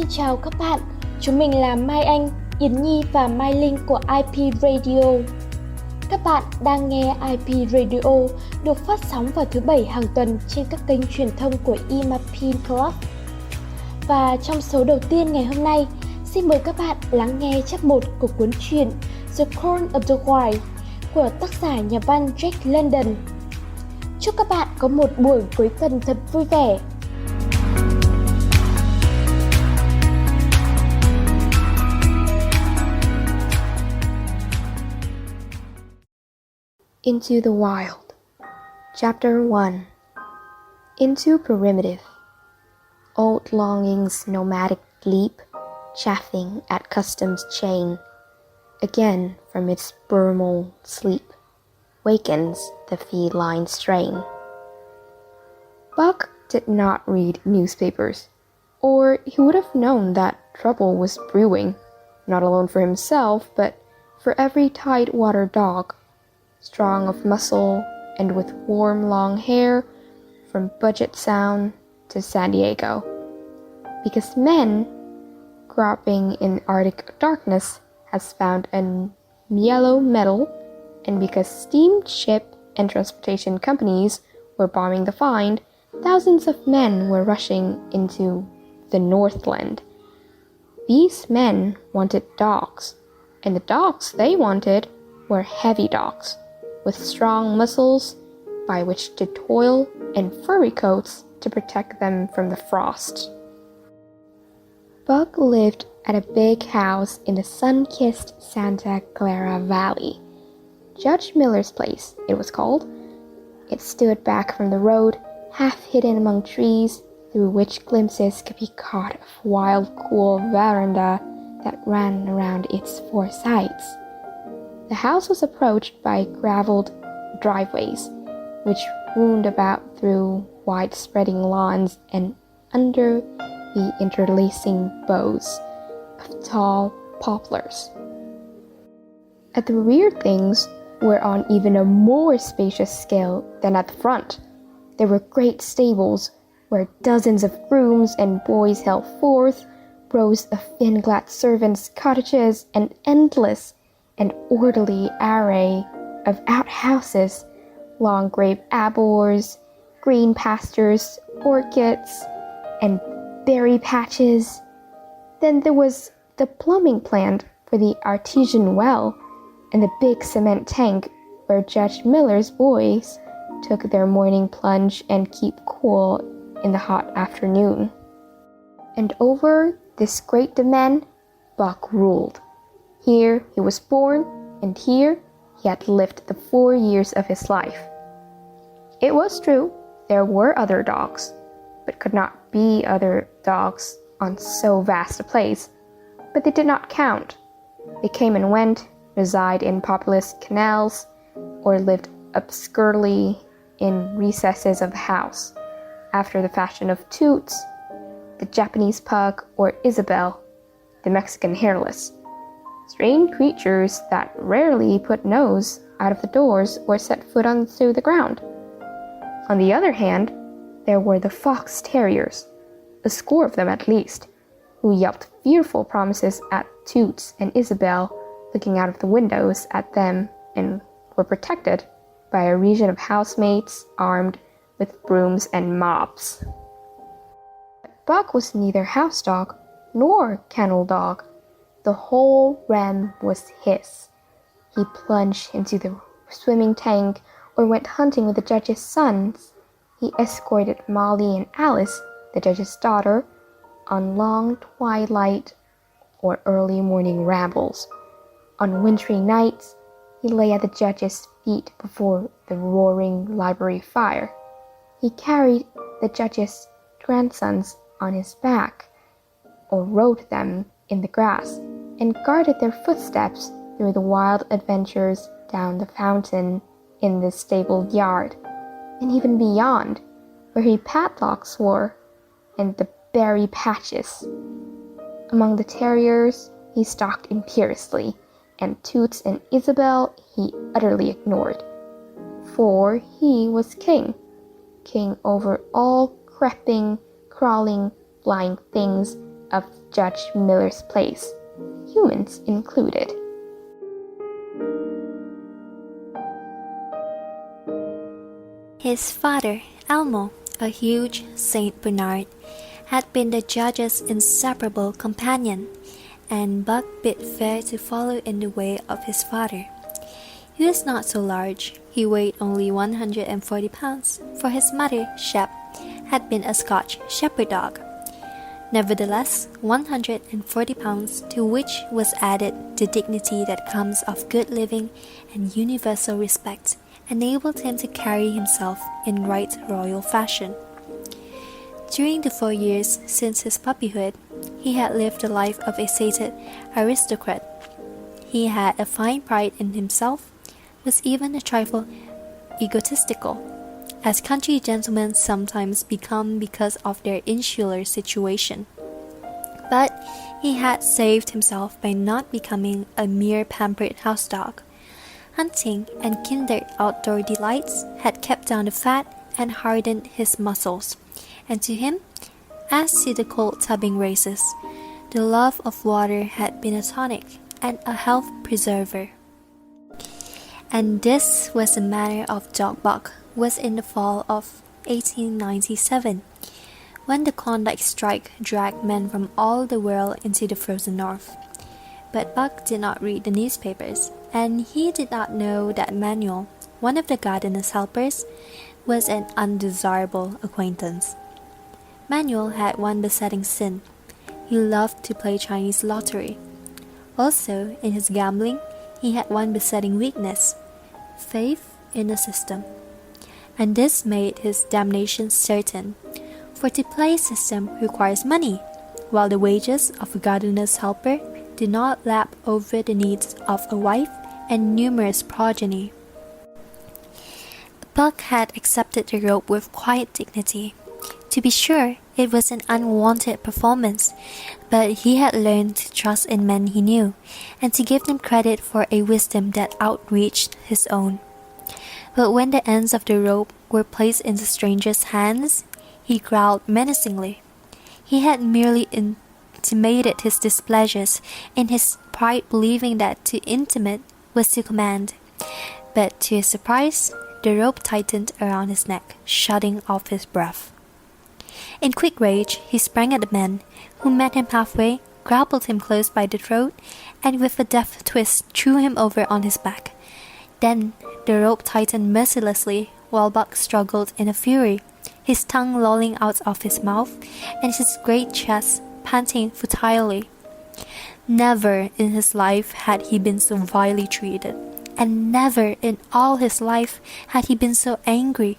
chào các bạn, chúng mình là Mai Anh, Yến Nhi và Mai Linh của IP Radio. Các bạn đang nghe IP Radio được phát sóng vào thứ Bảy hàng tuần trên các kênh truyền thông của Irma Pince Club. Và trong số đầu tiên ngày hôm nay, xin mời các bạn lắng nghe chap 1 của cuốn truyện The Corn of the Wild của tác giả nhà văn Jack London. Chúc các bạn có một buổi cuối tuần thật vui vẻ. Into the Wild. Chapter 1. Into Primitive. Old longing's nomadic leap, chafing at custom's chain, again from its brumal sleep, wakens the feline strain. Buck did not read newspapers, or he would have known that trouble was brewing, not alone for himself, but for every tidewater dog, strong of muscle and with warm long hair from Puget Sound to San Diego. Because men, groping in Arctic darkness, has found a yellow metal, and because steamship and transportation companies were bombing the find, thousands of men were rushing into the Northland. These men wanted dogs, and the dogs they wanted were heavy dogs, with strong muscles by which to toil and furry coats to protect them from the frost. Buck lived at a big house in the sun-kissed Santa Clara Valley. Judge Miller's place, it was called. It stood back from the road, half hidden among trees, through which glimpses could be caught of wild, cool veranda that ran around its four sides. The house was approached by graveled driveways, which wound about through wide-spreading lawns and under the interlacing boughs of tall poplars. At the rear, things were on even a more spacious scale than at the front. There were great stables where dozens of grooms and boys held forth, rows of thin-clad servants' cottages, and endless and orderly array of outhouses, long grape arbors, green pastures, orchards, and berry patches. Then there was the plumbing plant for the artesian well, and the big cement tank where Judge Miller's boys took their morning plunge and keep cool in the hot afternoon. And over this great domain, Buck ruled. Here he was born, and here he had lived the 4 years of his life. It was true, there were other dogs, but could not be other dogs on so vast a place. But they did not count. They came and went, reside in populous canals, or lived obscurely in recesses of the house, after the fashion of Toots, the Japanese pug, or Isabel, the Mexican hairless. Strange creatures that rarely put nose out of the doors or set foot onto the ground. On the other hand, there were the fox terriers, a score of them at least, who yelped fearful promises at Toots and Isabel, looking out of the windows at them, and were protected by a region of housemates armed with brooms and mops. But Buck was neither house dog nor kennel dog. The whole realm was his. He plunged into the swimming tank or went hunting with the judge's sons. He escorted Molly and Alice, the judge's daughter, on long twilight or early morning rambles. On wintry nights, he lay at the judge's feet before the roaring library fire. He carried the judge's grandsons on his back, or rode them in the grass, and guarded their footsteps through the wild adventures down the fountain in the stable yard, and even beyond, where he padlocks were, and the berry patches. Among the terriers he stalked imperiously, and Toots and Isabel he utterly ignored, for he was king over all creeping, crawling, flying things of Judge Miller's place, humans included. His father, Elmo, a huge Saint Bernard, had been the judge's inseparable companion, and Buck bid fair to follow in the way of his father. He was not so large. He weighed only 140 pounds, for his mother, Shep, had been a Scotch shepherd dog. Nevertheless, 140 pounds, to which was added the dignity that comes of good living and universal respect, enabled him to carry himself in right royal fashion. During the 4 years since his puppyhood, he had lived the life of a sated aristocrat. He had a fine pride in himself, was even a trifle egotistical, as country gentlemen sometimes become because of their insular situation. But he had saved himself by not becoming a mere pampered house dog. Hunting and kindred outdoor delights had kept down the fat and hardened his muscles, and to him, as to the cold tubbing races, the love of water had been a tonic and a health preserver. And this was the manner of Dog Buck was in the fall of 1897, when the Klondike strike dragged men from all the world into the frozen north. But Buck did not read the newspapers, and he did not know that Manuel, one of the gardener's helpers, was an undesirable acquaintance. Manuel had one besetting sin. He loved to play Chinese lottery. Also, in his gambling, he had one besetting weakness: faith in the system. And this made his damnation certain, for to play a system requires money, while the wages of a gardener's helper did not lap over the needs of a wife and numerous progeny. Buck had accepted the rope with quiet dignity. To be sure, it was an unwanted performance, but he had learned to trust in men he knew, and to give them credit for a wisdom that outreached his own. But when the ends of the rope were placed in the stranger's hands, he growled menacingly. He had merely intimated his displeasures, in his pride believing that to intimate was to command. But to his surprise, the rope tightened around his neck, shutting off his breath. In quick rage, he sprang at the man, who met him halfway, grappled him close by the throat, and with a deft twist threw him over on his back. Then the rope tightened mercilessly, while Buck struggled in a fury, his tongue lolling out of his mouth, and his great chest panting futilely. Never in his life had he been so vilely treated, and never in all his life had he been so angry.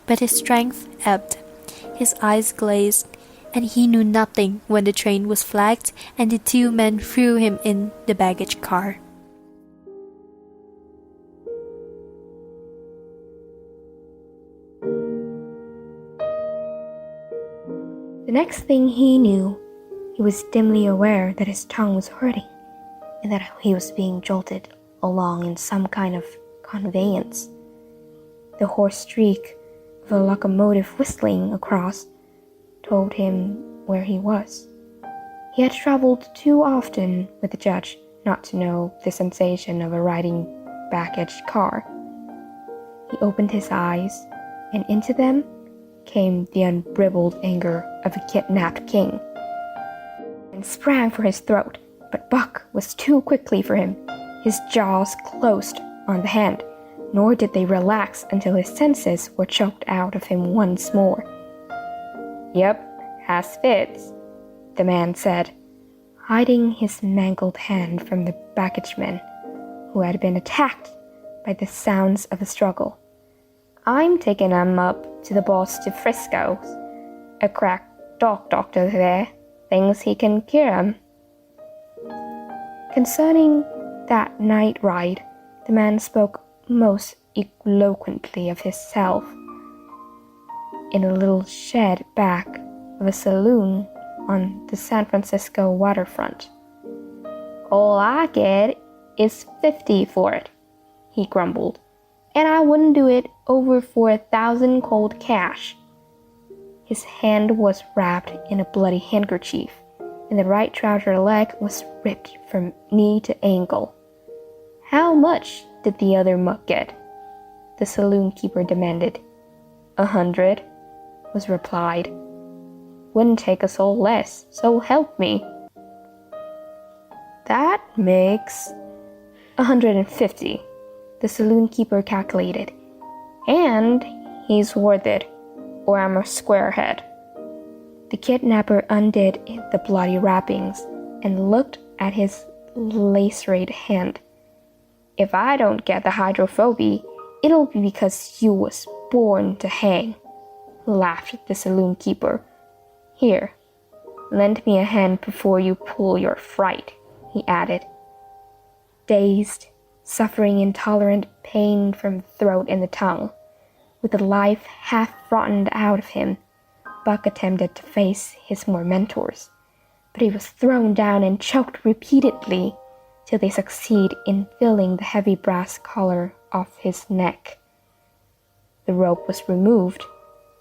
But his strength ebbed, his eyes glazed, and he knew nothing when the train was flagged and the two men threw him in the baggage car. The next thing he knew, he was dimly aware that his tongue was hurting, and that he was being jolted along in some kind of conveyance. The hoarse streak of a locomotive whistling across told him where he was. He had traveled too often with the judge not to know the sensation of a riding baggage car. He opened his eyes, and into them came the unbridled anger of a kidnapped king, and sprang for his throat, but Buck was too quickly for him. His jaws closed on the hand, nor did they relax until his senses were choked out of him once more. "Yep, has fits," the man said, hiding his mangled hand from the baggageman, who had been attacked by the sounds of a struggle. "I'm taking 'em up to the boss to Frisco's. A crack dog doctor there thinks he can cure 'em." Concerning that night ride, the man spoke most eloquently of himself. In a little shed back of a saloon on the San Francisco waterfront. "All I get is $50 for it," he grumbled, "and I wouldn't do it over for 1,000 cold cash." His hand was wrapped in a bloody handkerchief. and the right trouser leg was ripped from knee to ankle. "How much did the other muck get?" the saloon keeper demanded. "100, was replied. "Wouldn't take a soul less, so help me." "That makes 150, the saloon keeper calculated. "And he's worth it, or I'm a squarehead." The kidnapper undid the bloody wrappings and looked at his lacerated hand. "If I don't get the hydrophobia, it'll be because you was born to hang," laughed the saloon keeper. "Here, lend me a hand before you pull your fright," he added. Dazed, suffering intolerant pain from the throat and the tongue, with the life half rotten out of him, Buck attempted to face his tormentors, but he was thrown down and choked repeatedly till they succeed in filling the heavy brass collar off his neck. The rope was removed,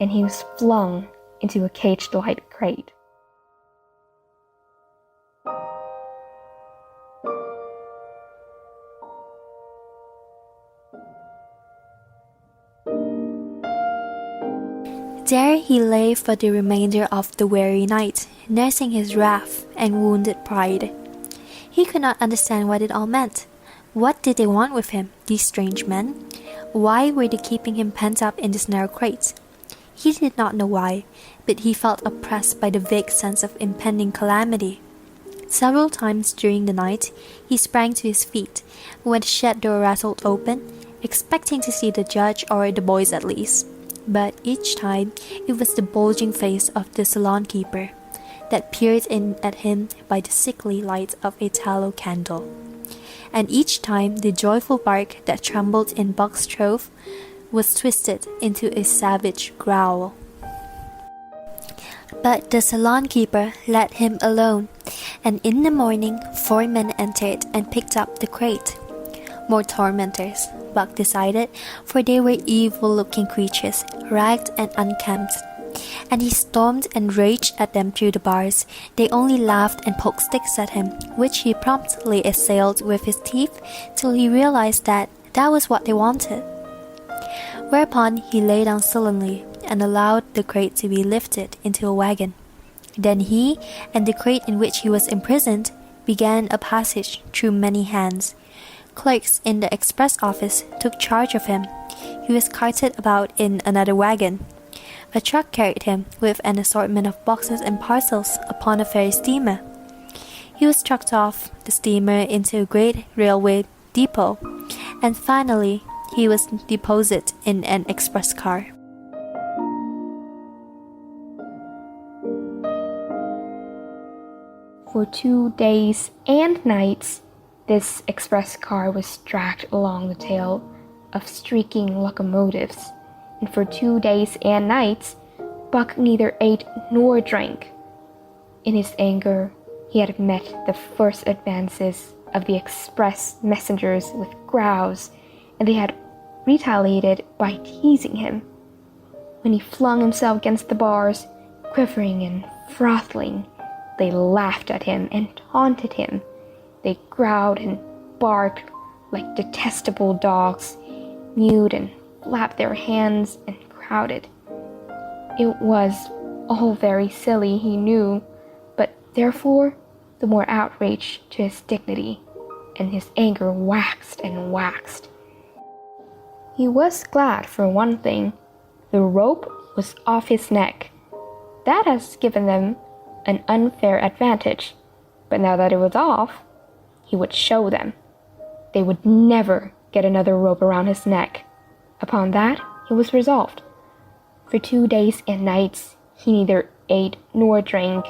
and he was flung into a cage-like crate. There he lay for the remainder of the weary night, nursing his wrath and wounded pride. He could not understand what it all meant. What did they want with him, these strange men? Why were they keeping him pent up in this narrow crate? He did not know why, but he felt oppressed by the vague sense of impending calamity. Several times during the night, he sprang to his feet when the shed door rattled open, expecting to see the judge or the boys at least. But each time, it was the bulging face of the salon keeper that peered in at him by the sickly light of a tallow candle. And each time, the joyful bark that trembled in Buck's throat was twisted into a savage growl. But the salon keeper let him alone, and in the morning 4 men entered and picked up the crate. More tormentors, Buck decided, for they were evil-looking creatures, ragged and unkempt. And he stormed and raged at them through the bars. They only laughed and poked sticks at him, which he promptly assailed with his teeth till he realized that that was what they wanted. Whereupon he lay down sullenly and allowed the crate to be lifted into a wagon. Then he, and the crate in which he was imprisoned, began a passage through many hands. Clerks in the express office took charge of him. He was carted about in another wagon. A truck carried him with an assortment of boxes and parcels upon a ferry steamer. He was trucked off the steamer into a great railway depot, and finally he was deposited in an express car. For 2 days and nights, this express car was dragged along the tail of streaking locomotives, and for 2 days and nights, Buck neither ate nor drank. In his anger, he had met the first advances of the express messengers with growls, and they had retaliated by teasing him. When he flung himself against the bars, quivering and frothing, they laughed at him and taunted him. They growled and barked like detestable dogs, mewed and flapped their hands and crowded. It was all very silly, he knew, but therefore the more outrage to his dignity, and his anger waxed and waxed. He was glad for one thing. The rope was off his neck. That has given them an unfair advantage, but now that it was off, he would show them. They would never get another rope around his neck. Upon that, he was resolved. For 2 days and nights, he neither ate nor drank,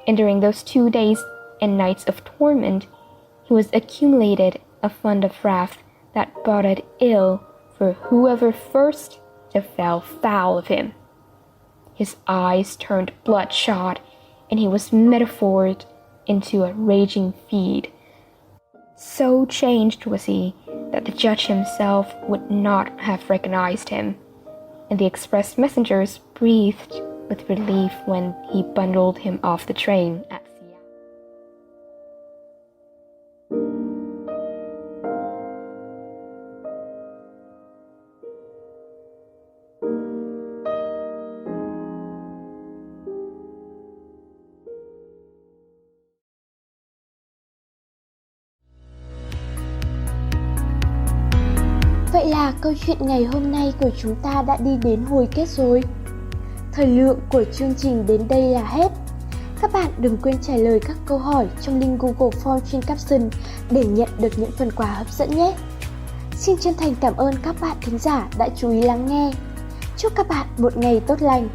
and during those 2 days and nights of torment, he was accumulated a fund of wrath that boded ill for whoever first to fell foul of him. His eyes turned bloodshot, and he was metaphored into a raging feed. So changed was he that the judge himself would not have recognized him, and the express messengers breathed with relief when he bundled him off the train at Seattle. và câu chuyện ngày hôm nay của chúng ta đã đi đến hồi kết rồi. Thời lượng của chương trình đến đây là hết. Các bạn đừng quên trả lời các câu hỏi trong link Google Form trên caption để nhận được những phần quà hấp dẫn nhé. Xin chân thành cảm ơn các bạn thính giả đã chú ý lắng nghe. Chúc các bạn một ngày tốt lành.